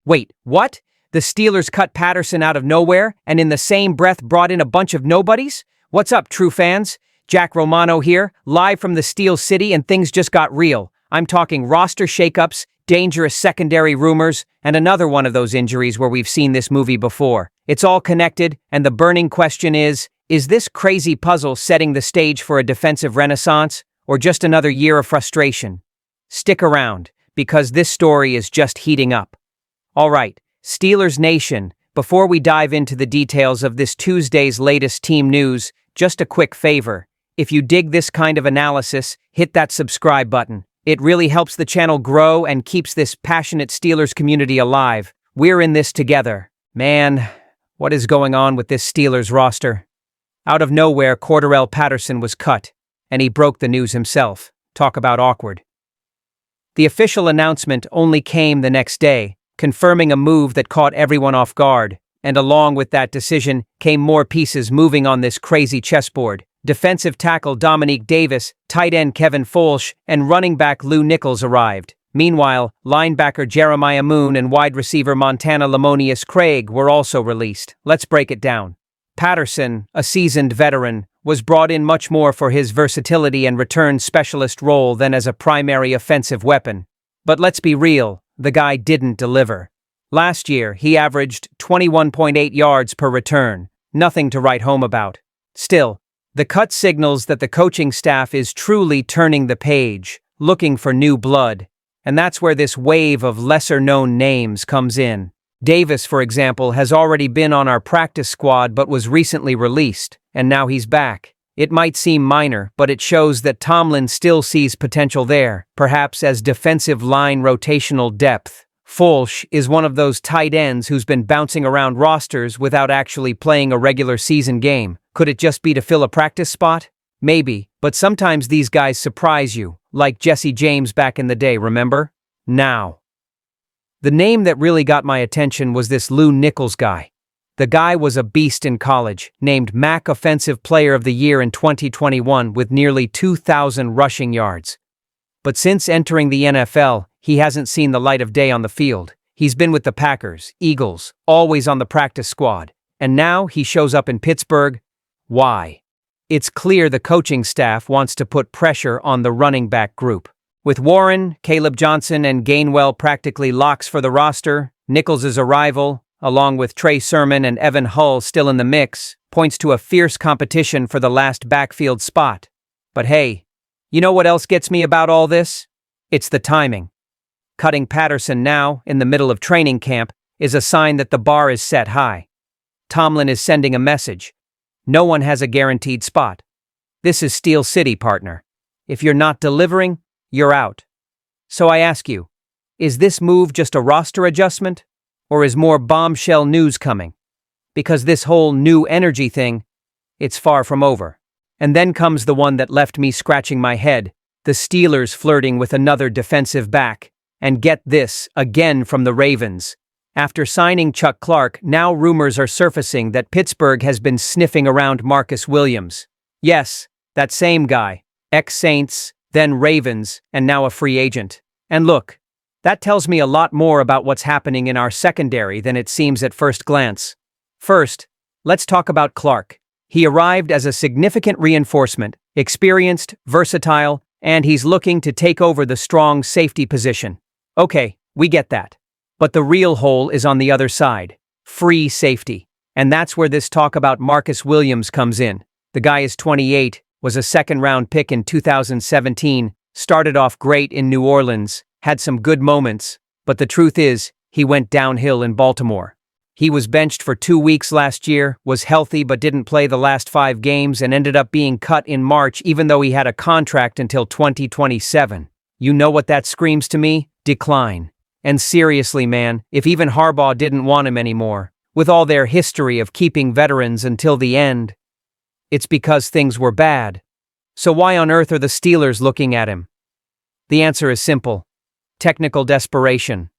Wait, what? The Steelers cut Patterson out of nowhere and in the same breath brought in a bunch of nobodies? What's up, true fans? Jack Romano here, live from the Steel City, and things just got real. I'm talking roster shakeups, dangerous secondary rumors, and another one of those injuries where we've seen this movie before. It's all connected, and the burning question is this crazy puzzle setting the stage for a defensive renaissance, or just another year of frustration? Stick around, because this story is just heating up. All right, Steelers Nation, before we dive into the details of this Tuesday's latest team news, just a quick favor. If you dig this kind of analysis, hit that subscribe button. It really helps the channel grow and keeps this passionate Steelers community alive. We're in this together. Man, what is going on with this Steelers roster? Out of nowhere, Cordarrelle Patterson was cut, and he broke the news himself. Talk about awkward. The official announcement only came the next day, confirming a move that caught everyone off guard, and along with that decision came more pieces moving on this crazy chessboard. Defensive tackle Dominique Davis, tight end Kevin Folsch, and running back Lou Nichols arrived. Meanwhile, linebacker Jeremiah Moon and wide receiver Montana Lamonius Craig were also released. Let's break it down. Patterson, a seasoned veteran, was brought in much more for his versatility and return specialist role than as a primary offensive weapon. But let's be real, the guy didn't deliver. Last year, he averaged 21.8 yards per return, nothing to write home about. Still, the cut signals that the coaching staff is truly turning the page, looking for new blood. And that's where this wave of lesser-known names comes in. Davis, for example, has already been on our practice squad but was recently released, and now he's back. It might seem minor, but it shows that Tomlin still sees potential there, perhaps as defensive line rotational depth. Folsch is one of those tight ends who's been bouncing around rosters without actually playing a regular season game. Could it just be to fill a practice spot? Maybe, but sometimes these guys surprise you, like Jesse James back in the day, remember? Now. The name that really got my attention was this Lou Nichols guy. The guy was a beast in college, named MAC Offensive Player of the Year in 2021 with nearly 2,000 rushing yards. But since entering the NFL, he hasn't seen the light of day on the field. He's been with the Packers, Eagles, always on the practice squad. And now he shows up in Pittsburgh. Why? It's clear the coaching staff wants to put pressure on the running back group. With Warren, Caleb Johnson, and Gainwell practically locks for the roster, Nichols' arrival, along with Trey Sermon and Evan Hull still in the mix, points to a fierce competition for the last backfield spot. But hey, you know what else gets me about all this? It's the timing. Cutting Patterson now, in the middle of training camp, is a sign that the bar is set high. Tomlin is sending a message. No one has a guaranteed spot. This is Steel City, partner. If you're not delivering, you're out. So I ask you, is this move just a roster adjustment? Or is more bombshell news coming? Because this whole new energy thing, it's far from over. And then comes the one that left me scratching my head, the Steelers flirting with another defensive back. And get this, again from the Ravens. After signing Chuck Clark, now rumors are surfacing that Pittsburgh has been sniffing around Marcus Williams. Yes, that same guy, ex-Saints, then Ravens, and now a free agent. And look, that tells me a lot more about what's happening in our secondary than it seems at first glance. First, let's talk about Clark. He arrived as a significant reinforcement, experienced, versatile, and he's looking to take over the strong safety position. Okay, we get that. But the real hole is on the other side, free safety. And that's where this talk about Marcus Williams comes in. The guy is 28, was a second-round pick in 2017, started off great in New Orleans, had some good moments, but the truth is, he went downhill in Baltimore. He was benched for 2 weeks last year, was healthy but didn't play the last 5 games and ended up being cut in March even though he had a contract until 2027. You know what that screams to me? Decline. And seriously, man, if even Harbaugh didn't want him anymore, with all their history of keeping veterans until the end, it's because things were bad. So why on earth are the Steelers looking at him? The answer is simple. Technical desperation.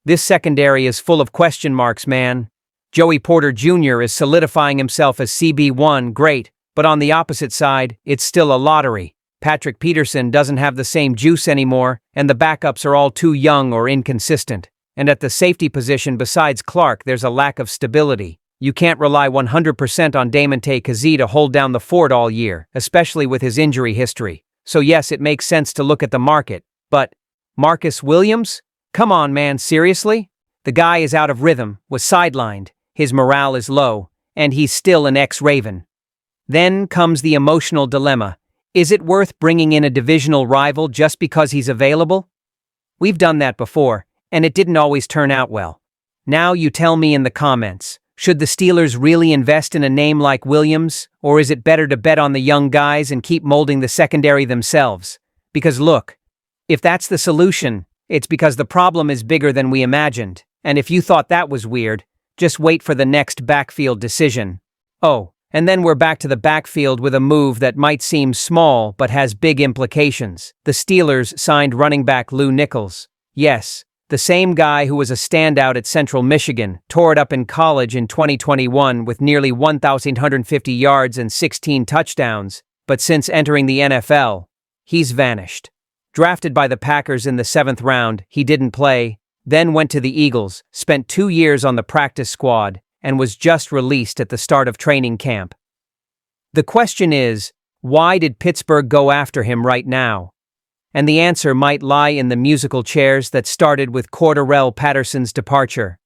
This secondary is full of question marks, man. Joey Porter Jr. is solidifying himself as CB1, great, but on the opposite side, it's still a lottery. Patrick Peterson doesn't have the same juice anymore, and the backups are all too young or inconsistent. And at the safety position besides Clark, there's a lack of stability. You can't rely 100% on Damonte Kazee to hold down the fort all year, especially with his injury history. So yes, it makes sense to look at the market. But Marcus Williams? Come on, man, seriously? The guy is out of rhythm, was sidelined, his morale is low, and he's still an ex-Raven. Then comes the emotional dilemma. Is it worth bringing in a divisional rival just because he's available? We've done that before, and it didn't always turn out well. Now you tell me in the comments. Should the Steelers really invest in a name like Williams, or is it better to bet on the young guys and keep molding the secondary themselves? Because look, if that's the solution, it's because the problem is bigger than we imagined, and if you thought that was weird, just wait for the next backfield decision. Oh, and then we're back to the backfield with a move that might seem small but has big implications. The Steelers signed running back Lou Nichols. Yes, the same guy who was a standout at Central Michigan, tore it up in college in 2021 with nearly 1,150 yards and 16 touchdowns, but since entering the NFL, he's vanished. Drafted by the Packers in the 7th round, he didn't play, then went to the Eagles, spent 2 years on the practice squad, and was just released at the start of training camp. The question is, why did Pittsburgh go after him right now? And the answer might lie in the musical chairs that started with Cordarrelle Patterson's departure.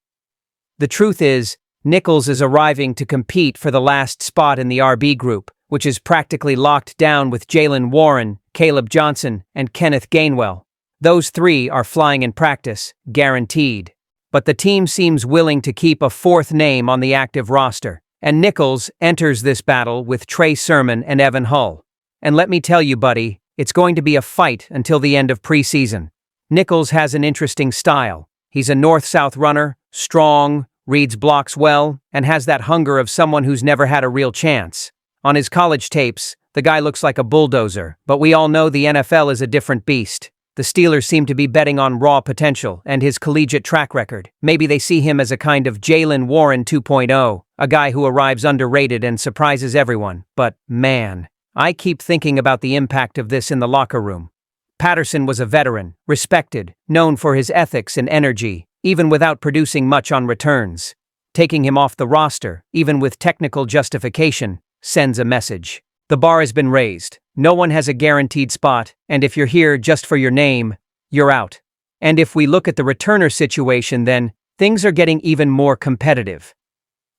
The truth is, Nichols is arriving to compete for the last spot in the RB group, which is practically locked down with Jaylen Warren, Caleb Johnson, and Kenneth Gainwell. Those 3 are flying in practice, guaranteed. But the team seems willing to keep a 4th name on the active roster, and Nichols enters this battle with Trey Sermon and Evan Hull. And let me tell you, buddy, it's going to be a fight until the end of preseason. Nichols has an interesting style. He's a north-south runner, strong, reads blocks well, and has that hunger of someone who's never had a real chance. On his college tapes, the guy looks like a bulldozer, but we all know the NFL is a different beast. The Steelers seem to be betting on raw potential and his collegiate track record. Maybe they see him as a kind of Jaylen Warren 2.0, a guy who arrives underrated and surprises everyone. But, man, I keep thinking about the impact of this in the locker room. Patterson was a veteran, respected, known for his ethics and energy, even without producing much on returns. Taking him off the roster, even with technical justification, sends a message. The bar has been raised. No one has a guaranteed spot, and if you're here just for your name, you're out. And if we look at the returner situation, then things are getting even more competitive.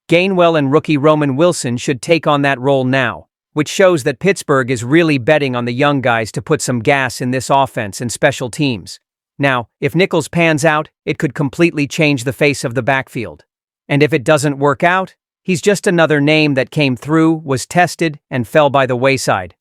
Gainwell and rookie Roman Wilson should take on that role now, which shows that Pittsburgh is really betting on the young guys to put some gas in this offense and special teams. Now, if Nichols pans out, it could completely change the face of the backfield. And if it doesn't work out, he's just another name that came through, was tested, and fell by the wayside.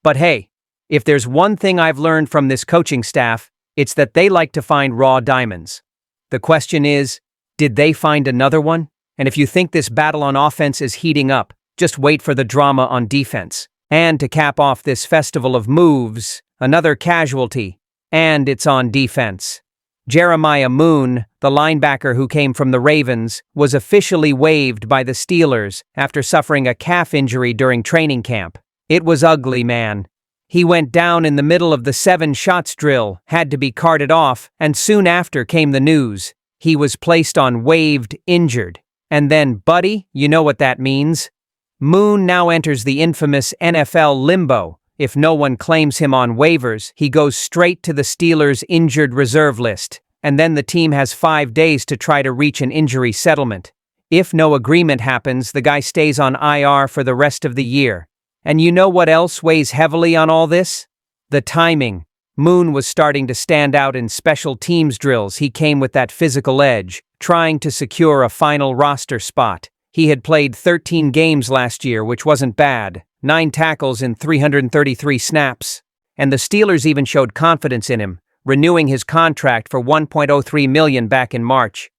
But hey, if there's one thing I've learned from this coaching staff, it's that they like to find raw diamonds. The question is, did they find another one? And if you think this battle on offense is heating up, just wait for the drama on defense. And to cap off this festival of moves, another casualty, and it's on defense. Jeremiah Moon, the linebacker who came from the Ravens, was officially waived by the Steelers after suffering a calf injury during training camp. It was ugly, man. He went down in the middle of the 7 shots drill, had to be carted off, and soon after came the news. He was placed on waived injured. And then, buddy, you know what that means? Moon now enters the infamous NFL limbo. If no one claims him on waivers, he goes straight to the Steelers' injured reserve list, and then the team has 5 days to try to reach an injury settlement. If no agreement happens, the guy stays on IR for the rest of the year. And you know what else weighs heavily on all this? The timing. Moon was starting to stand out in special teams drills. He came with that physical edge, trying to secure a final roster spot. He had played 13 games last year, which wasn't bad, 9 tackles in 333 snaps. And the Steelers even showed confidence in him, renewing his contract for $1.03 million back in March.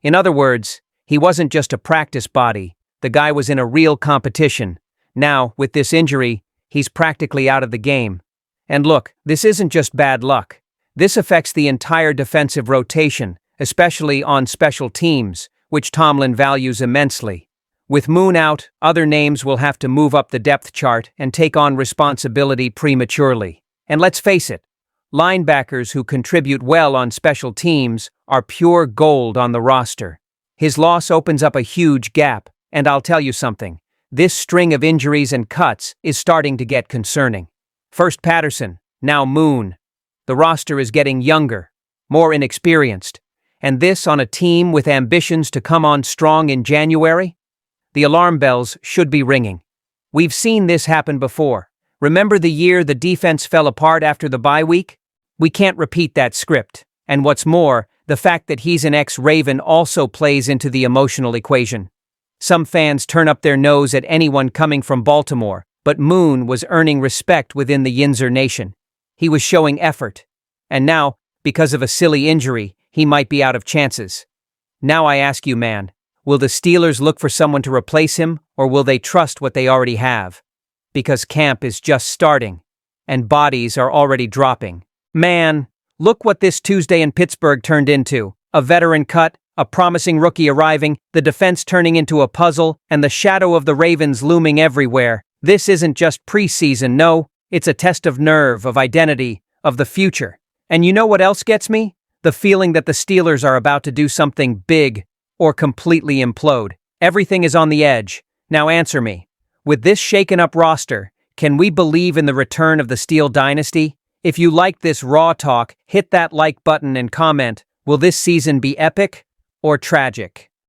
In other words, he wasn't just a practice body, the guy was in a real competition. Now, with this injury, he's practically out of the game. And look, this isn't just bad luck. This affects the entire defensive rotation, especially on special teams, which Tomlin values immensely. With Moon out, other names will have to move up the depth chart and take on responsibility prematurely. And let's face it, Linebackers who contribute well on special teams are pure gold on the roster. His loss opens up a huge gap, and I'll tell you something. This string of injuries and cuts is starting to get concerning. First Patterson, now Moon. The roster is getting younger, more inexperienced, and this on a team with ambitions to come on strong in January? The alarm bells should be ringing. We've seen this happen before. Remember the year the defense fell apart after the bye week? We can't repeat that script. And what's more, the fact that he's an ex-Raven also plays into the emotional equation. Some fans turn up their nose at anyone coming from Baltimore, but Moon was earning respect within the Yinzer Nation. He was showing effort. And now, because of a silly injury, he might be out of chances. Now I ask you, man, will the Steelers look for someone to replace him, or will they trust what they already have? Because camp is just starting, and bodies are already dropping. Man, look what this Tuesday in Pittsburgh turned into. A veteran cut, a promising rookie arriving, the defense turning into a puzzle, and the shadow of the Ravens looming everywhere. This isn't just preseason, no, it's a test of nerve, of identity, of the future. And you know what else gets me? The feeling that the Steelers are about to do something big or completely implode. Everything is on the edge. Now answer me. With this shaken-up roster, can we believe in the return of the Steel Dynasty? If you like this raw talk, hit that like button and comment. Will this season be epic or tragic?